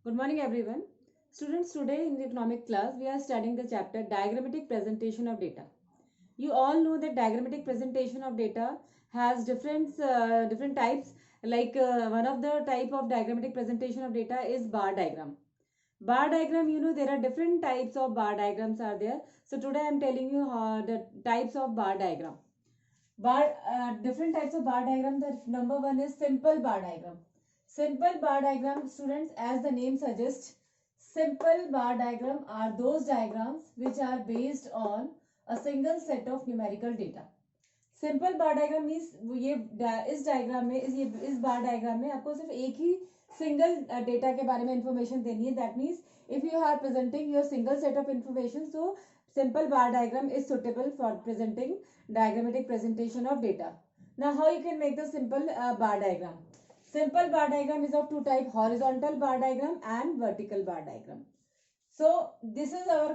Good morning, everyone. Students, today in the economic class, we are studying the chapter diagrammatic presentation of data. You all know that diagrammatic presentation of data has different types. One of the type of diagrammatic presentation of data is bar diagram. Bar diagram, there are different types of bar diagrams are there. So today I am telling you the types of bar diagram. Different types of bar diagram. The number one is simple bar diagram. Simple bar diagram, students, as the name suggests, simple bar diagram are those diagrams which are based on a single set of numerical data. Simple bar diagram means ये इस diagram में इस बार diagram में आपको सिर्फ एक ही single data के बारे में इंफॉर्मेशन देनी है. That means if you are presenting your single set of information, so simple bar diagram is suitable for presenting diagrammatic presentation of data. Now how you can make the simple bar diagram? Simple bar diagram is of two types: horizontal bar diagram and vertical bar diagram. So this is our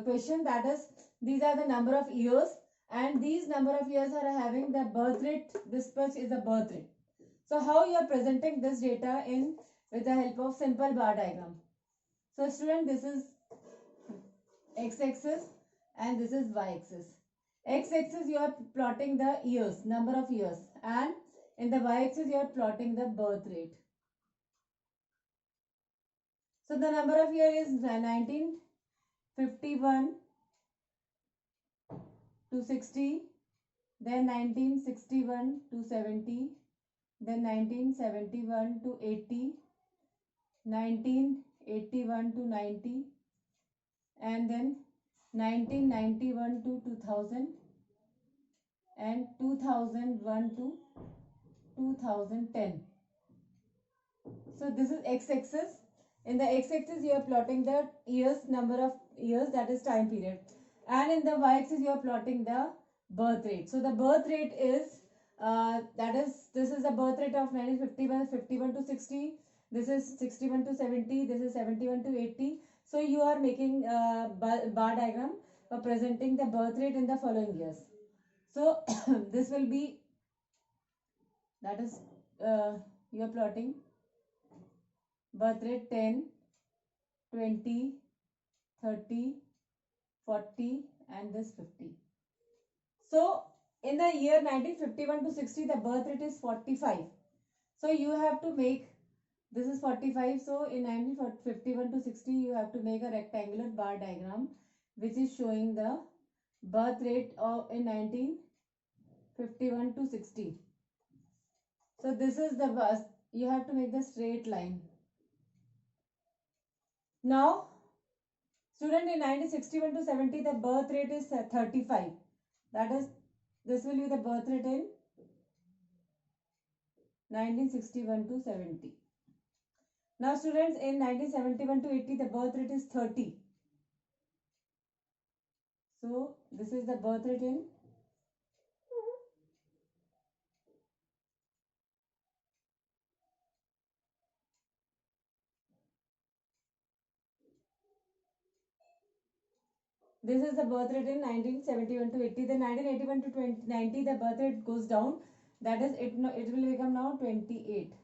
question, that is, these are the number of years, and these number of years are having the birth rate. This much is the birth rate. So how you are presenting this data in with the help of simple bar diagram? So student, this is x-axis and this is y-axis. X-axis you are plotting the years, number of years, and in the y-axis you are plotting the birth rate. So the number of year is 1951 to 60, then 1961 to 70, then 1971 to 80, 1981 to 90, and then 1991 to 2000, and 2001 to 2010. So this is x-axis. In the x-axis you are plotting the years, number of years, that is time period, and in the y-axis you are plotting the birth rate. So the birth rate is this is the birth rate of 1951 to 60. This is 61 to 70. This is 71 to 80. So you are making bar diagram for presenting the birth rate in the following years. So this will be, that is, you are plotting birth rate 10, 20, 30, 40, and this 50. So in the year 1951 to 60, the birth rate is 45. So you have to make, this is 45. So in 1951 to 60, you have to make a rectangular bar diagram which is showing the birth rate of in 1951 to 60. So this is the bus. You have to make the straight line. Now, student, in 1961 to 70, the birth rate is 35. That is, this will be the birth rate in 1961 to 70. Now, students, in 1971 to 80, the birth rate is 30. So, this is the birth rate in this is the birth rate in 1971 to 80. Then 1981 to 90, the birth rate goes down. That is, it will become now 28.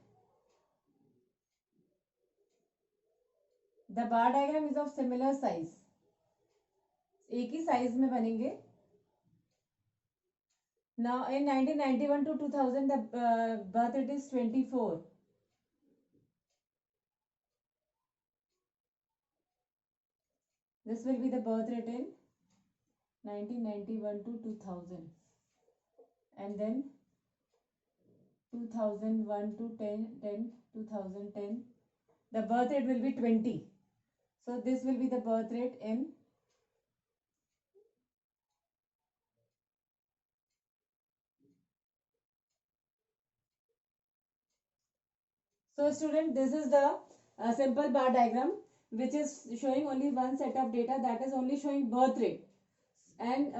The bar diagram is of similar size. एक ही size में बनेंगे. Now in 1991 to 2000, the birth rate is 24. This will be the birth rate in 1991 to 2000, and then 2001 to 2010, the birth rate will be 20. So this will be the birth rate in so student, this is the simple bar diagram which is showing only one set of data, that is only showing birth rate, and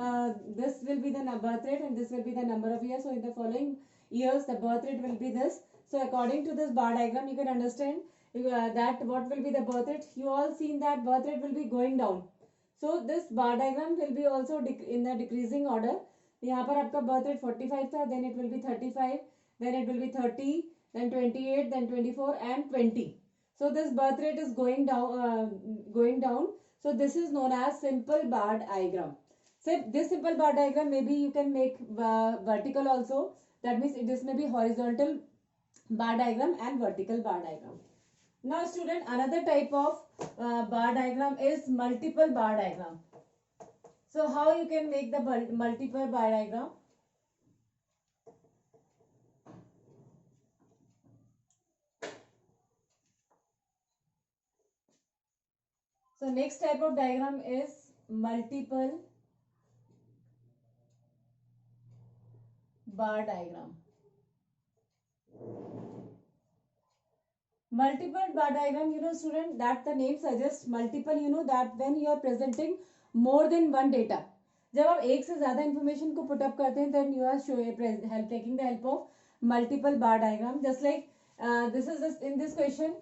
this will be the birth rate and this will be the number of years. So in the following years the birth rate will be this. So according to this bar diagram you can understand that what will be the birth rate. You all seen that birth rate will be going down. So this bar diagram will be also in the decreasing order. यहाँ पर आपका birth rate 45 था, then it will be 35, then it will be 30, then 28, then 24 and 20. So this birth rate is going down, So this is known as simple bar diagram. So this simple bar diagram, maybe you can make vertical also. That means this may be horizontal bar diagram and vertical bar diagram. Now student, another type of bar diagram is multiple bar diagram. So how you can make the multiple bar diagram? So next type of diagram is multiple bar diagram. Multiple bar diagram, student, that the name suggests multiple, that when you are presenting more than one data. जब आप एक से ज्यादा information को put up करते हैं, then you are taking the help of multiple bar diagram. Just like this is just in this question.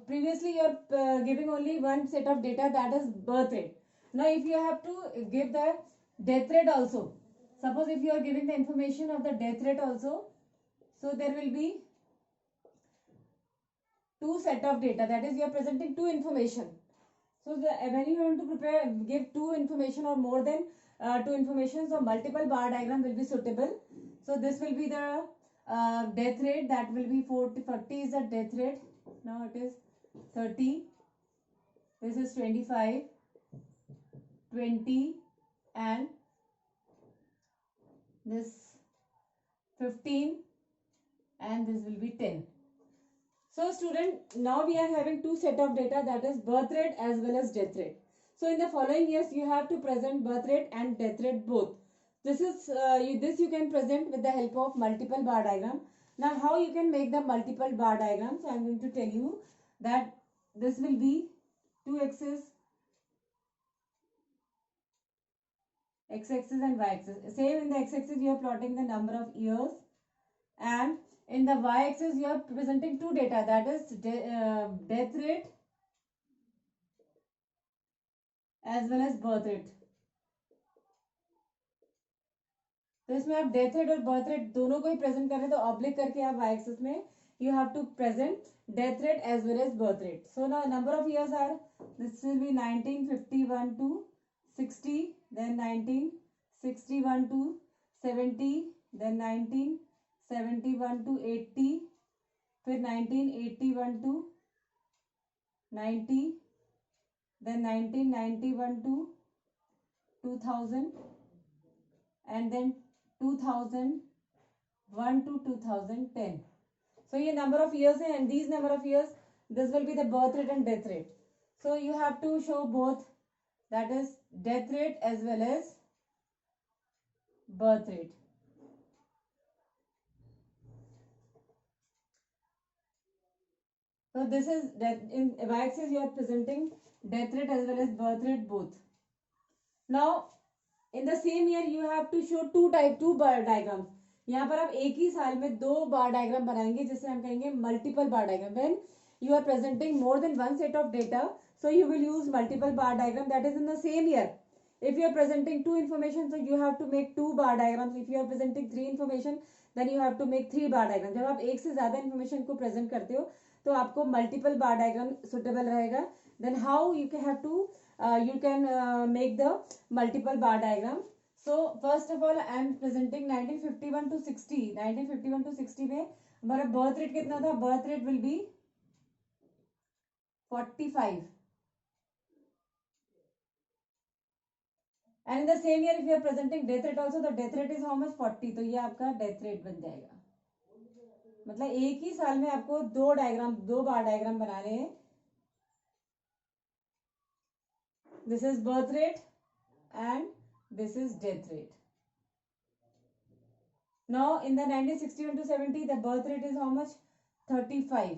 Previously you are giving only one set of data, that is birth rate. Now if you have to give the death rate also, suppose if you are giving the information of the death rate also, so there will be two set of data, that is you are presenting two information. So when you want to give two information or more than two information, so multiple bar diagram will be suitable. So this will be the death rate, that will be 40 is the death rate. Now it is 30, this is 25, 20 and this 15 and this will be 10. So student, now we are having two set of data, that is birth rate as well as death rate. So in the following years you have to present birth rate and death rate both. This is this you can present with the help of multiple bar diagram. Now how you can make the multiple bar diagram? So I am going to tell you that this will be two axis, x-axis and y-axis. Same in the x-axis you are plotting the number of years, and in the y-axis you are presenting two data, that is death rate as well as birth rate. तो इसमें आप death rate और birth rate दोनों को ही present कर रहे हैं, तो ऑब्लिक करके आप वाई एक्सिस में you have to present death rate as well as birth rate. So now number of years are, this will be 1951 to 60, then 1961 to 70, then 1971 to 80, फिर 1981 to 90, then 1991 to 2000, and then 2001 to 2010. So ये number of years है, and these number of years, this will be the birth rate and death rate. So you have to show both, that is death rate as well as birth rate. So this is that in y-axis you are presenting death rate as well as birth rate both. Now in the same year you have to show two bar diagrams. यहाँ पर आप एक ही साल में दो बार diagram बनाएंगे, जिसे हम कहेंगे multiple bar diagram. When you are presenting more than one set of data, so you will use multiple bar diagram, that is in the same year. If you are presenting two information, so you have to make two bar diagrams. If you are presenting three information, then you have to make three bar diagram. जब आप एक से ज्यादा information को present करते हो तो आपको multiple bar diagram suitable रहेगा. Then how you can have to you can make the multiple bar diagram. So first of all I am presenting 1951 to 60. 1951 to 60 में हमारा birth rate कितना था? Birth rate will be 45. And in the same year if you are presenting death rate also, the death rate is how much? 40. तो ये आपका death rate बन जाएगा. मतलब एक ही साल में आपको दो बार डायग्राम बनाने हैं. This is birth rate and this is death rate. Now in the 1961 to 70, the birth rate is how much? 35.